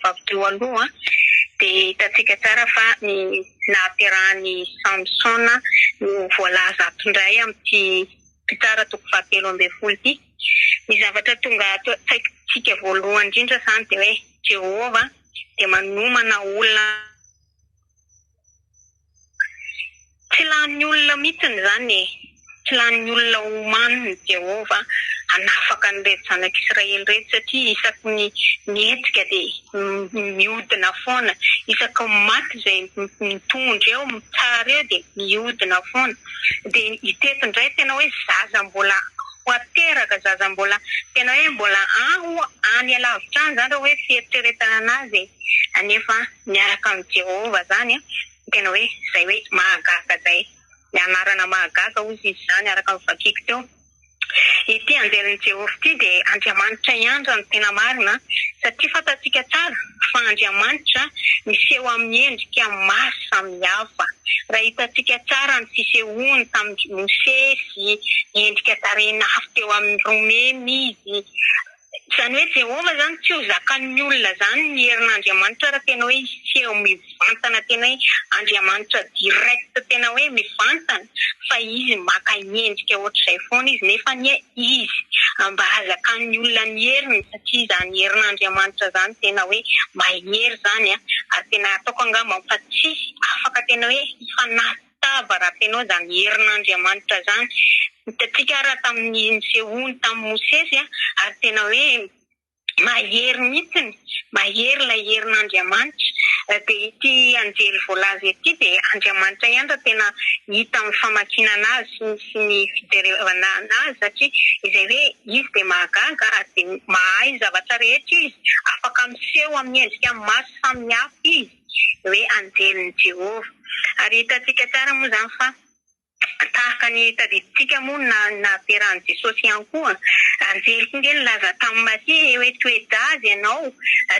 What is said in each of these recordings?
vavy teo aloha dia hitantsika tsara fa ny nahaterahan'ny Samsona no voalaza atondray amin'ity mpitsara toko 7-12 ity. Ny zavatra tonga tsaintsika voalohany indrindra izany dia hoe Jehova dia manomana olona tsy lanin'ny olona mihitsiny izany tsy lanin'ny olona omaniny Jehova hanafaka an'ireto zanak'Israely reto satria isaky ny hetsika dia mihodina foana, isaky ny maty izay mitondra eo mitsara eo dia mihodina foana. Dia iteto indray tena hoe zaza mbola ho ateraka, zaza mbola tena hoe mbola any alavitra any izany raha hoe fieritreretana anazy anefa miaraka amin'ny Jehova izany tena hoe izay hoe mahagaga izay, ny anarana mahagaga hozy izy izany araka amin'ny vakiko teo. Ity anjelin'ny Jehova ity dia Andriamanitra ihany no tena marina satria fantatsika tsara fa Andriamanitra miseho amin'ny endrika maro samihafa. Raha hitantsika tsara ny fisehoany tamin'ny Mosesy, endrika tarehina hafa teo amin'ny Romemy izy. Izany hoe Jehova izany tsy ho zakan'ny olona izany ny herin'Andriamanitra raha tena hoe iseho mivantana, tena hoe Andriamanitra direct tena hoe mivantana fa izy maka endrika ohatr'izay foana izy nefa ny izy mba hazakan'ny olona ny heriny satria izany herin'Andriamanitra izany tena hoe mahery izany ary tena ataoko angamba fa tsisy afaka tena hoe hifanatava raha tena hoe izany herin'Andriamanitra izany. Hitantsika raha tamin'ny nisehoany tamin'ny Mosesy ary tena hoe mahery mihitsiny, mahery ilay herin'Andriamanitra. Dia ity anjely voalaza ity dia Andriamanitra ihany raha tena hita amin'ny famakinana azy sy ny fijerevana anazy satria izay hoe izy dia mahagaga ary dia mahay zavatra rehetra izy, afaka miseho amin'ny endrika maro samihafa izy hoe anjelin'ny Jehova. Ary hitantsika tsara moa izany fa tahaka ny tadiditsika moa nahateran'i Jesosy ihany koa, anjeliko nge nilaza tamin'ny Matia hoe toe-dazy ianao,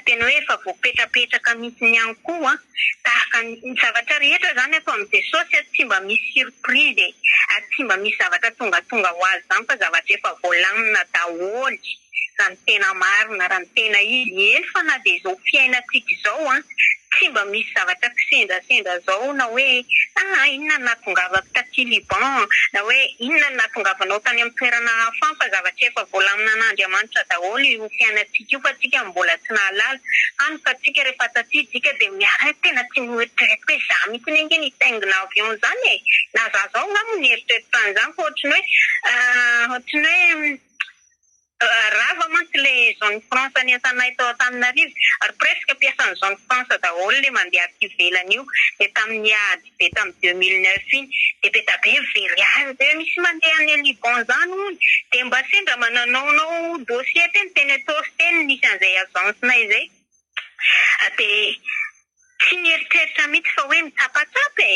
tena hoe efa voapetrapetraka mihitsiny ihany koa tahaka ny zavatra rehetra izany efa amin'ny Jesosy tsy mba misy surprise tsy mba misy zavatra tonga ho azy izany fa zavatra efa voalamina daholo. Raha ny tena marina, raha ny tena izy eny fa na dia izao fiainantsika izao tsy mba misy zavatra kisendasenda izao na hoe inona natongavako taty Liban na hoe inona natongavanao tany amin'ny toerana hafa fa zavatra efa voalamina an'Andriamanitra daholo io fiainantsika io fa tsika mbola tsy nahalala any fa tsika rehefa tatidika dia miara tena tsy mieritreritra hoe za mihitsy nge nitaingina avion izany na za zao ngamo nieritreritra an'izany fa ohatrany hoe rava mantsy le zone France ny antanay tao Antananarivo ary presque piasan'ny zone France daholo le mandeha aty ivelany io dia tamin'ny ady be tamin'ny 2009 iny dia be tabe very azy dia misy mandeha any Liban izany hono dia mba sendra mananaonao dossier teny teny atao teny nisy an'izay agence-nay izay dia tsy nieritreritra mihitsy fa hoe mitsapatsapa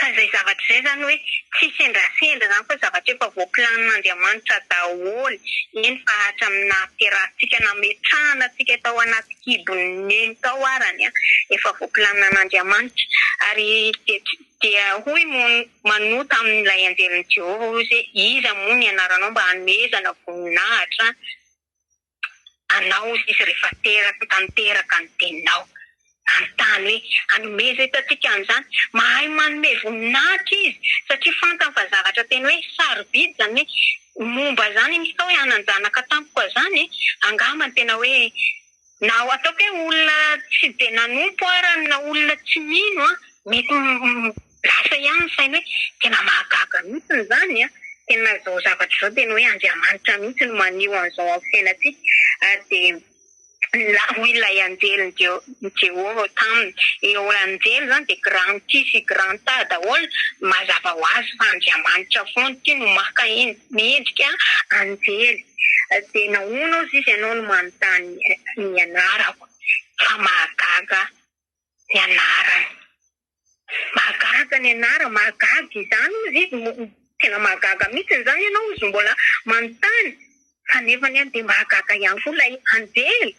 ka izay zavatra izay izany hoe tsy sendrasendra izany fa zavatra efa voaplanin'Andriamanitra daholo eny fa hatramin'ny nahaterahantsika nametrahanantsika tao anaty kibony eny tao arany efa voaplanin'Andriamanitra. Ary dia hoy manota amin'ilay anjelin'ny Jehova hoy hoe iza moa ny anaranao mba hanomezana voninahitra anao sisy rehefa tanteraka ny teninao antany hoe hanomeza hitantsika an'izany mahay manome voninahitra izy satria fantany fa zavatra tena hoe sarobidy izany hoe momba izany misy tao hoe hananjanaka tampoka izany angamba tena hoe na ataoko hoe olona tsy dia nanompo ary na olona tsy mino mety lasa ihany ny sainy hoe tena mahagaga mihitsiny izany tena zao zavatra izao tena hoe Andriamanitra mihitsy no manio an'izao amin'ny fiainantsika dia hoy ilay anjelin'ny Jehova taminy eo anjely izany dia grand T sy grand A daholo mazava ho azy fa Andriamanitra foana ity no maka mendrika anjely. Dia nahoana ozy izy ianao no manontany ny anarako fa mahagaga ny anarany, mahagaga ny anara, mahagaga izany ozy izy tena mahagaga mihitsy izany ianao ozy mbola manontany fa nefa ny dia mahagaga ihany koa ilay anjely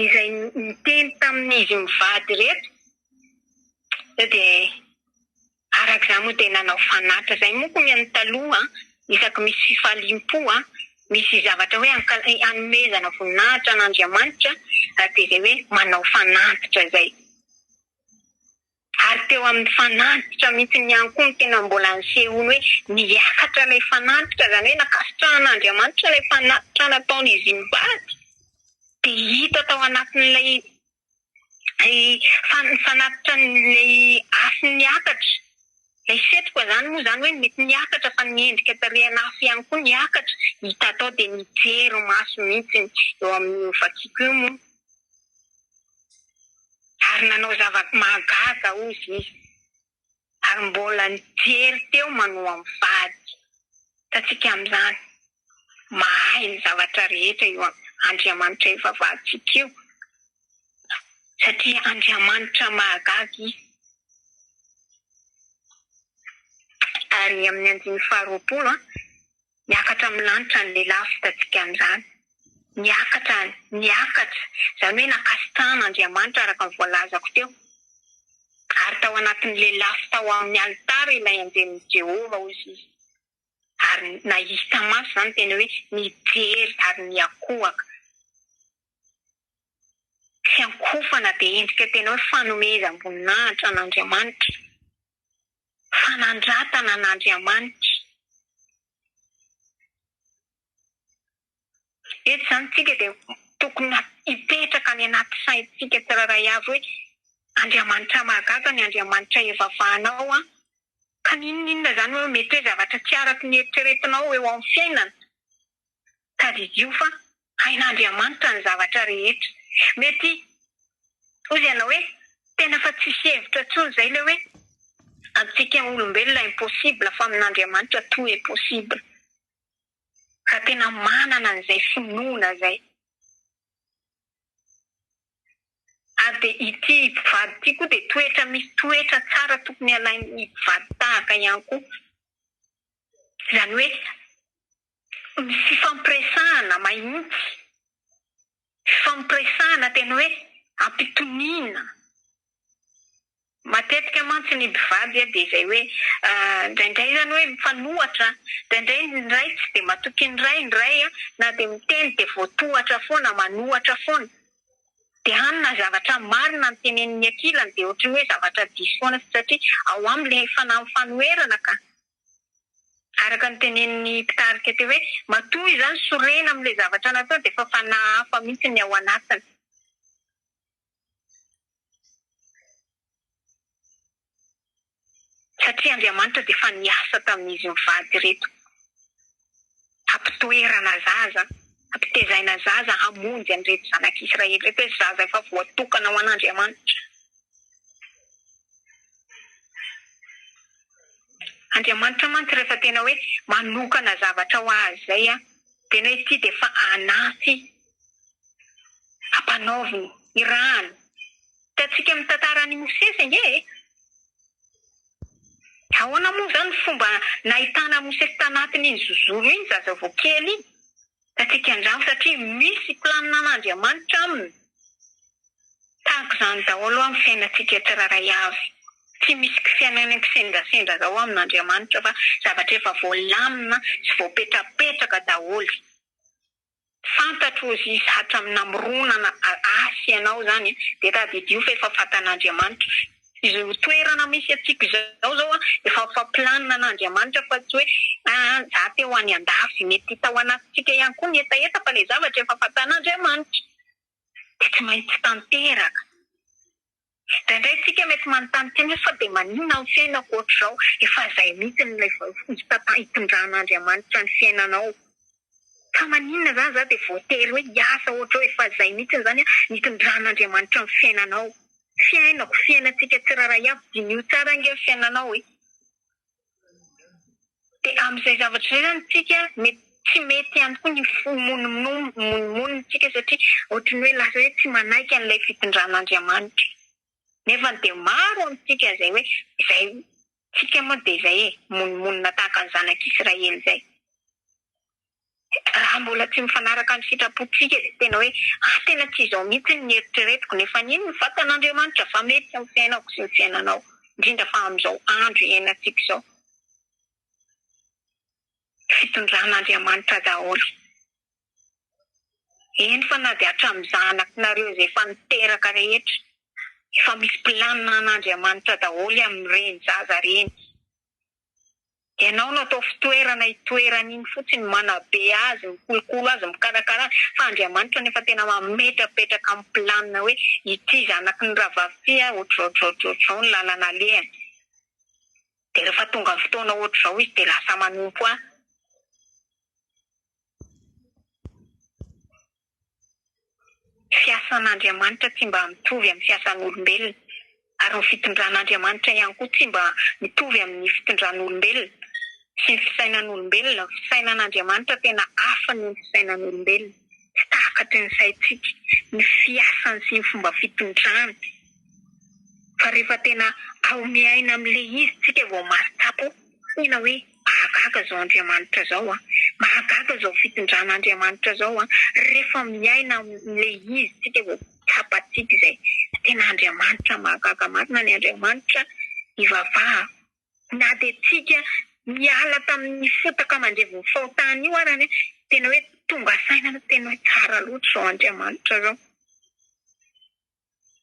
izay niteny tamin'izy mivady rehetra dia araka izany moa dia nanao fanatra izay moa koa ny taloha isaky misy fifalim-po misy zavatra hoe anomezana voninahitra an'Andriamanitra dia izay hoe manao fanantitra zay. Ary teo amin'ny fanantitra mihitsy ny ihany koa tena mbola nisehoany hoe niakatra ilay fanantitra, izany hoe nakasitrahan'Andriamanitra ilay fanantitra nataon'izy mivady. Dia hita tao anatin'ilay fanantitra n'ilay afo niakatra. Ilay setroka zany moa zany hoe mety niakatra fa niendrika tarehana afo ihany koa niakatra. Hita tao dia nijery maso mihitsy eo amin'ny vatsika io moa. Ary nanao zava-mahagaga ozy izy. Ary mbola nijery teo manao amin'ny vady. Tatsika amin'izany mahay ny zavatra rehetra eo Andriamanitra efa vaditsika io. Satria Andriamanitra mahagaga izy. Ary amin'ny 19 niakatra amin'ny lanitra ny lehilahy fitatsika amin'izany. Niakatra. Izany hoe nakasitrahan'Andriamanitra araka ny voalazako teo. Ary tao anatin'ny lehilahy tao amin'ny alitara ilay anjenin'i Jehova ozy izy. Ary nahita maso zany tena hoe nijery ary niakohaka. Fiankofana dia endrika tena hoe fanomezam-boninahitra an'Andriamanitra. Fanandratana an'Andriamanitra. Eto zany tsika dia tokony hipetraka any anaty saintsika tsirairay avy hoe Andriamanitra mahagaga ny Andriamanitra evavanao ka ninona zany hoe mety hoe zavatra tsy araky ny eritreretinao eo amin'ny fiainana. Tadidio fa hain'Andriamanitra ny zavatra rehetra. Mety hoy ianao hoe tena fa tsisy hevitra intsony izay ilay hoe antsika olombelona impossible fa amin'Andriamanitra tout est possible. Ka tena manana an'izay finoana izay. Ary dia ity mpivady ity koa dia toetra misy toetra tsara tokony alain'ny mpivady tahaka ihany koa. Izany hoe fifampiresahana mahitsy. Fifampiresahana tena hoe ampitoniana. Matetika mantsy ny mpivady dia izay hoe indraindray zany hoe mifanohatra, indraindray tsy dia matoky ny ray na dia miteny dia voatohatra foana, manohatra foana. Dia hanina zavatra marina ny tenenin'ny ankilany dia ohatry hoe zavatra diso foana satria ao amin'ilay fanoherana ka. Araka ny tenenin'ny mpitarika teo hoe matoy izany sorena amin'ilay zavatra natao dia efa fanahy hafa mihitsy ny ao anatiny. Satria Andriamanitra dia efa niasa tamin'izy mivady reto. Ampitoerana zaza, ampitezaina zaza hamonjy an'ireto zanak'Israely reto hoe zaza efa voatokana ho an'Andriamanitra. Andriamanitra mantsy rehefa tena hoe manokana zavatra ho azy izay tena hoe ity dia efa anafy hampanaoviny, irahany. Hitantsika amin'ny tantaran'i Mosesy ange ahoana moa zany fomba nahitana Mosesy tanatin'iny zozoro iny zaza vao kely iny. Tatsika andramo satria misy planina an'Andriamanitra aminy. Tahaka izany daholo amin'ny fiainantsika tsirairay avy. Tsy misy fiainana kisendrasendra zao amin'Andriamanitra fa zavatra efa voalamina sy voapetrapetraka daholo. Fantatro izy hatramin'ny namoronana asy ianao zany dia tadidio fa efa fantan'Andriamanitra. Izy toerana misy atsika zao efa planina an'Andriamanitra fa tsy hoe za teo any andafy mety tao anatintsika ihany koa ny etaeta fa ilay zavatra efa fantan'Andriamanitra. Dia tsy maintsy tanteraka. Indraindray tsika mety manontany tena fa dia maninona ny fiainako ohatr'izao efa izay mihitsy n'ilay hitondran'Andriamanitra ny fiainanao. Fa maninona zany za dia voatery hoe hiasa ohatra hoe efa izay mihitsy zany hitondran'Andriamanitra ny fiainanao. Fiainantsika tsirairay avy dinio tsara ange ny fiainanao e. Dia amin'izay zavatra izay zany tsika tsy mety ihany koa ny monitsika satria ohatry ny hoe lasa hoe tsy manaiky an'ilay fitondran'Andriamanitra. Nefa dia maro amintsika izay hoe izay tsika moa dia izay monina tahaka ny zanak'Israely izay. Raha mbola tsy mifanaraka ny sitrapontsika dia tena hoe tena tsy izao mihitsy ny eritreretiko nefa nino ny fantan'Andriamanitra fa mety amin'ny fiainako sy ny fiainanao indrindra fa amin'izao andro iainantsika izao. Fitondran'Andriamanitra daholo. eny fa na dia hatramin'izanakinareo izay efa niteraka rehetra efa misy planina an'Andriamanitra daholo amin'ireny zaza reny. Ianao no atao fitoerana itoerana iny fotsiny manabe azy mikolokolo azy mikarakara fa Andriamanitra nefa tena mametrapetraka amin'ny planina hoe ity zanaky ny rahavavy ity ohatr'izao ny lalana alehany. Dia rehefa tonga ny fotoana ohatr'izao izy dia lasa manompo ahy. Fiasan'Andriamanitra tsy mba mitovy amin'ny fiasan'olombelona ary ny fitondran'Andriamanitra ihany koa tsy mba mitovy amin'ny fitondran'olombelona. Sy ny fisainan'olombelona, fisainan'Andriamanitra tena hafa ny fisainan'olombelona. Tsy takatry ny saintsika, ny fiasany sy ny fomba fitondrany. Fa rehefa tena ao miaina amin'ilay izy tsika vao mahatsapo tena hoe mahagaga izao Andriamanitra izao mahagaga izao fitondran'Andriamanitra izao rehefa miaina amin'ilay izy tsika vao tsapatsika izay tena Andriamanitra mahagaga marina ny Andriamanitra ivavaha. Na dia tsika miala tamin'ny fotaka mandrevy ny fahotana io arany tena hoe tonga saina tena hoe tsara loatra izao Andriamanitra izao.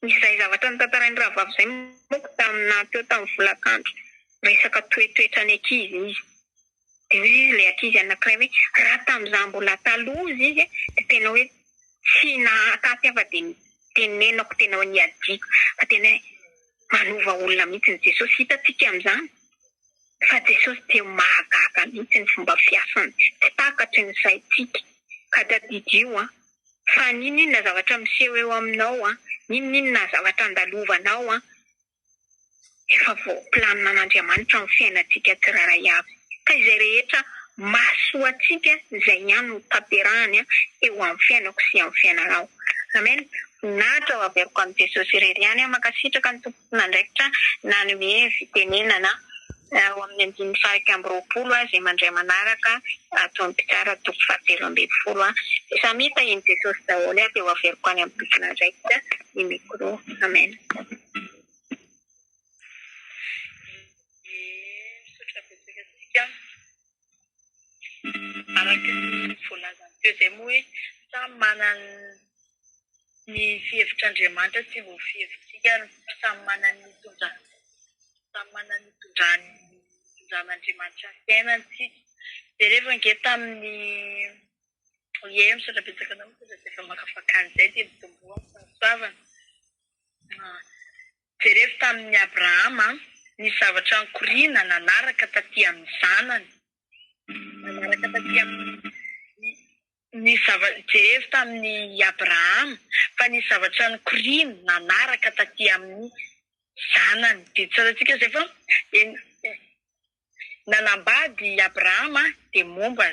Izay zavatra nitantarainy rahavavy izay moko tamina teo tamin'ny volakandro resaka toetoetra ny ankizy izy. Dia hoy izy ilay ankizy anankiray hoe raha tamin'izaho mbola taloha izy dia tena hoe tsy nahataty afa dia tenenako tena hoe niadiko fa tena hoe manova olona mihitsy ny Jesosy. Hitantsika amin'izany fa Jesosy dia mahagaga mihitsy ny fomba fiasany, tsy takatry ny saintsika. Ka tadidio fa ninona zavatra miseho eo aminao ninona zavatra andalovanao efa vao planina an'Andriamanitra amin'ny fiainantsika tsirairay avy. Ka izay rehetra mahasoa antsika izay ihany no tanterahany eo amin'ny fiainako sy amin'ny fiainanao. Amen. Nahatra ho averiko amin'i Jesosy irery ihany makasitraka ny tompoko nandraikitra nanome fitenenana ao amin'ny 5:20 izay mandray manaraka atao ny mpitsara toko 7:20. Samita iny Jesosy daholo dia ho averiko any amin'ny tompoko nandraikitra ny mikro. Amen. Araka ny voalazany teo izay moa hoe samy manana ny fihevitr'Andriamanitra sy vao fihevitsika samy manana ny tondran'Andriamanitra fiainantsika. Dia rehefa nge tamin'ny misaotra betsaka anao moa dia efa makafakan'izay dia mitomboa ny fahasoavana. Dia rehefa tamin'ny Abrahama ny zavatra nikorina nanaraka taty amin'ny zanany. Nanaraka taty amin'ny rehefa tamin'ny Abrahama fa ny zavatra nikorina nanaraka taty amin'ny zanany. Dia tsarantsika izay fa nanambady Abrahama dia momba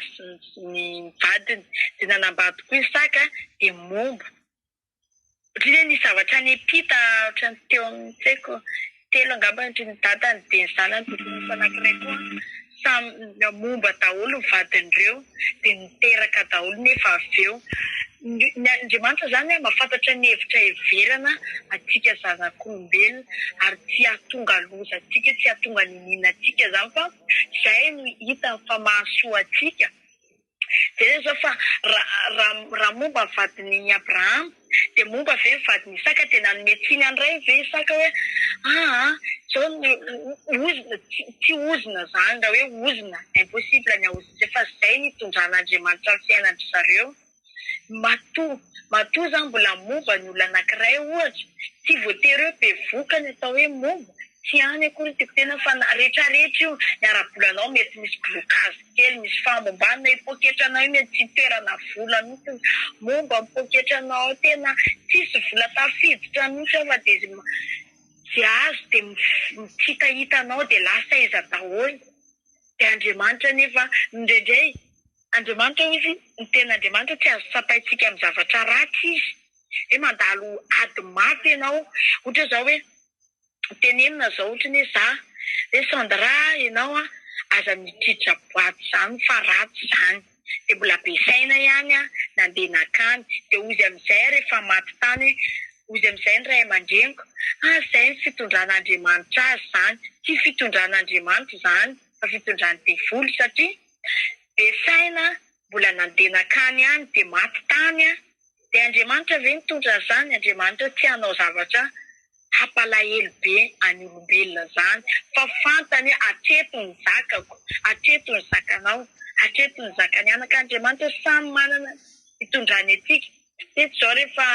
ny vadiny, dia nanambady koa Isaka dia momba. Ohatrin'ny ny zavatra niampita ohatrany teo amin'ny tsaiko telo angamba ny dadany dia ny zanany dia ny anankiray koa samy momba daholo ny vadin'ireo dia niteraka daholo nefa avy eo. Ny Andriamanitra izany mahafantatra ny hevitra heverana atsika zanak'olombelona ary tsy hahatonga loza atsika, tsy hahatonga ninina atsika izany fa izay no hita fa mahasoa atsika. Dia zao fa raha momba ny vadin'i Abrahama dia momba ve ny vadin'i Isaka dia nanome tsiny andray ve Isaka hoe zao ozina tsy ozina izany raha hoe ozina impossible ny ahozina fa izay nitondran'Andriamanitra ny fiainan'ny zareo. Matoa izany mbola momba ny olona anankiray ohatra tsy voatery hoe be vokany atao hoe momba tsy any akory teko tena fa rehetrarehetra io miarabolanao mety misy blokazy kely, misy famombanana ipoketranao io mety tsy toerana vola mihitsy momba mipoketranao tena tsisy vola tafiditra mihitsy fa dia tsy azo dia mitsitahitanao dia lasa iza daholo. Dia Andriamanitra nefa indraindray Andriamanitra izy ny tena Andriamanitra tsy azo tsapaintsika amin'ny zavatra ratsy izy hoe mandalo ady maty ianao ohatra izao hoe tenenina izao ohatra ny hoe hoe Sandra ianao aza mitidra boaty izany fa ratsy izany dia mbola be saina ihany nandeha nakany dia ozy amin'izay rehefa maty tany ozy amin'izay ny ray aman-dreniko izay ny fitondran'Andriamanitra azy izany, tsy fitondran'Andriamanitra izany fa fitondran'ny devoly satria be saina mbola nandeha nakany ihany dia maty tany dia Andriamanitra ve mitondra zany? Andriamanitra tianao zavatra hampalahelo be any olombelona zany, fa fantany hatreto ny zakako, hatreto ny zakanao, hatreto ny zakany anaka. Andriamanitra samy manana itondrany atsika. Teto zao rehefa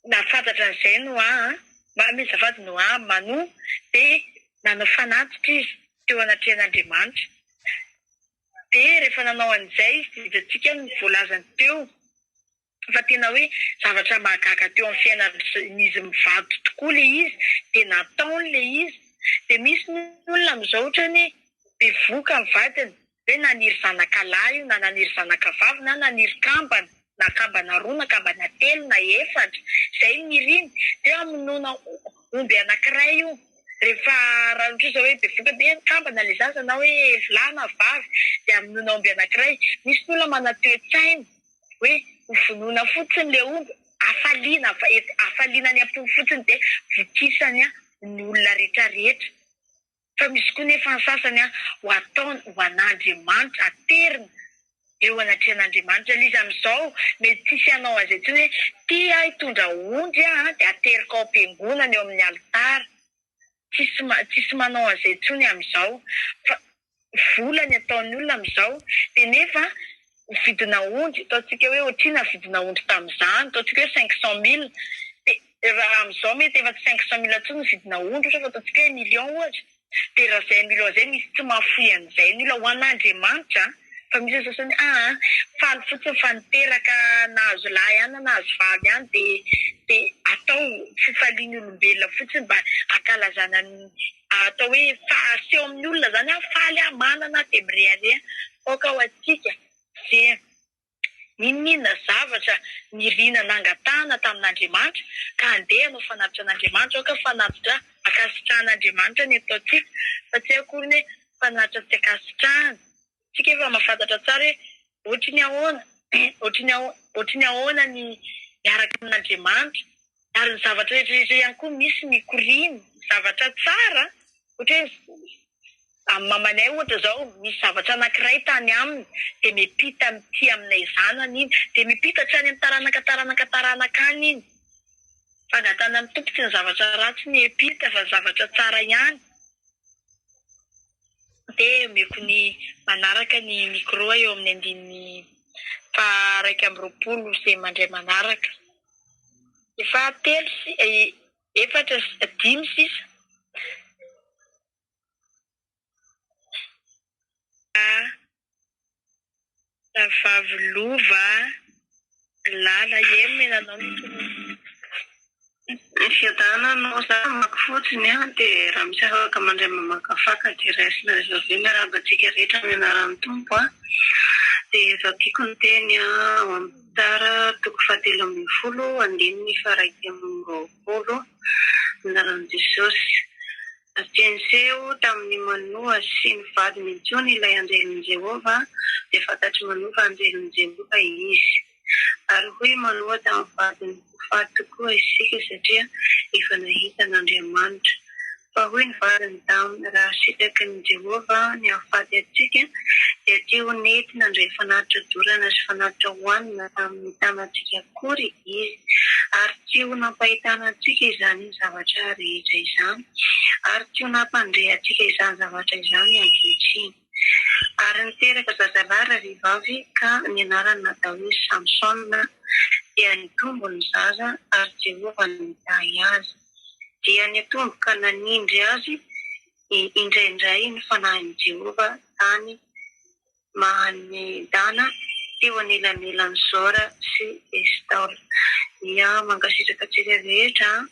nafantatra an'izay Noa, misy avady Noa manoa dia nanao fanatitra izy teo anatrehan'Andriamanitra. Dia rehefa nanao an'izay izy dia tsika ny voalazany teo fa tena hoe zavatra mahagaga teo amin'ny fiainan'izy mivady tokoa le izy, dia nataony le izy. Dia misy ny olona amin'izao ohatrany bevoka ny vadiny, hoe naniry zanaka lahy io, na naniry zanaka vavy, na naniry kambana, na kambana roa, na kambana telo, na efatra, izay niriny. Dia amonoana omby anankiray io. Rehefa raha ohatra izao hoe bevoka dia kambana le zaza na hoe lahy na vavy, dia amonoana omby anankiray. Misy olona manatoe-tsaina hoe vonoina fotsiny le omby, afaliana ny ampony fotsiny dia vokisany ny olona rehetrarehetra. Fa misy koa nefa ny sasany ho ataony ho an'Andriamanitra, aterina eo anatrehan'Andriamanitra. Izy amin'izao mety tsisy hanao azy etsy hoe tia hitondra ondry dia aterika ao am-piangonana eo amin'ny alitara. Tsisy manao azy etsy amin'izao, fa volany ataon'ny olona amin'izao. Dia nefa vidina ondry, ataontsika hoe ohatrina vidina ondry tamin'izany, ataontsika hoe 500 000. Dia raha amin'izao mety efa 500 000 intsony vidina ondry, fa ataontsika hoe million ohatra. Dia raha izay million izay misy tsy mahafoy an'izay ny olona ho an'Andriamanitra. Fa misy sasany faly fotsiny fa niteraka nahazo lahy ihany na nahazo vavy ihany dia atao fifaliany olombelona fotsiny mba hankalazana atao hoe fahaseho amin'ny olona zany faly manana dia mirehareha oka ho atsika. Dia ninona zavatra nirina nangatahana tamin'Andriamanitra ka andeha hanao fanatitra an'Andriamanitra, oka fanatitra akasitrahan'Andriamanitra ny ataontsika, fa tsy akory hoe fanatitra tsy akasitrahana. Tsika efa mahafantatra tsara hoe ohatriny ahoana ny miaraka amin'Andriamanitra, ary ny zavatra rehetrarehetra ihany koa misy mikoriana, zavatra tsara. Ohatra hoe amin'ny mamanay ohatra izao misy zavatra anankiray tany aminy dia mipita mity aminay zanany iny, dia mipita hatrany amin'ny taranaka any iny. Fangatana amin'ny tompo tsy ny zavatra ratsy ny epita fa zavatra tsara ihany. Dia omeko ny manaraka ny micro eo amin'ny andininy 120 izay mandray manaraka. Efa 5 sisa. Vavy lova lala menanao ny fiadananao za maka fotsiny dia raha misy afaka mandray mamakafaka dia raisina zave miarabantsika rehetra amin'ny anaran'ny tompo dia vakiako ny teny ao amin'ny tara 7:20 andininy 1:20 anaran'i Jesosy. Atenseho tamin'ny manoa sy ny vadiny intsony ilay anjelin'i Jehova dia fantatry manoa fa anjelin'i Jehova izy. Ary hoy manoa tamin'ny vadiny faty tokoa isika satria efa nahita an'Andriamanitra. Fa hoy ny vadiny taminy raha sitraky ny Jehova ny hahafaty atsika dia tsy ho nety nandray fanatitra dorana sy fanatitra hoanina tamin'ny tanantsika akory izy, ary tsy ho nampahitana atsika izany zavatra rehetra izany, ary tsy ho nampandray atsika izany zavatra izany ankehitriny. Ary niteraka zazalara vehivavy ka ny anarany natao hoe Samsona dia nitombo ny zaza ary Jehova nitahy azy. Dia nitombo ka nanindry azy indraindray ny fanahin'i Jehova tany Mahanedana teo anelanelan'ny Zora sy Estaola. Ia mangasitraka atsika rehetra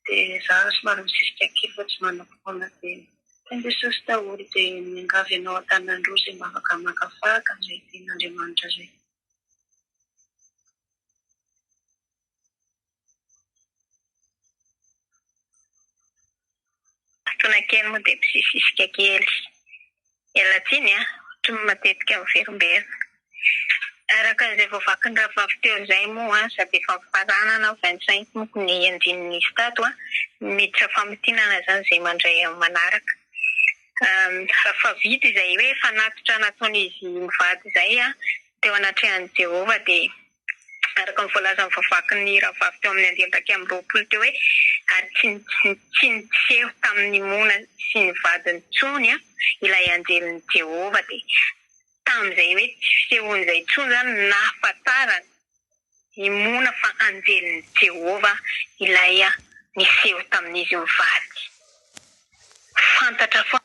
dia za somary misisika kely fa tsy manam-potoana dia Teny Jesosy daholo dia miangavy ianao an-tanandroa izay mba afaka makafaka izay ten'Andriamanitra izay. Fotoana kely moa dia misisika kely. Ialatsiny ohatry matetika miverimberina. Araka izay voavakin'ny rahavavy teo izay moa sady efa mifaranana 25 moko ny andinin'izy tato miditra famotinana zany izay mandray amin'ny manaraka. Raha vita izay hoe fanatitra nataon'izy mivady izay teo anatrehan'i Jehova dia araka ny voalazan'ny vavaky Rahavavy teo amin'ny andiam-baika amin'ny roapolo teo hoe ary tsy niseho tamin'ny mona sy ny vadiny tsony ilay anjeliny Jehova dia tamin'izay hoe tsy fisehon'izay tsony zany nahafantarany ny mona fa anjeliny Jehova ilay niseho tamin'izy mivady. Fantatra fa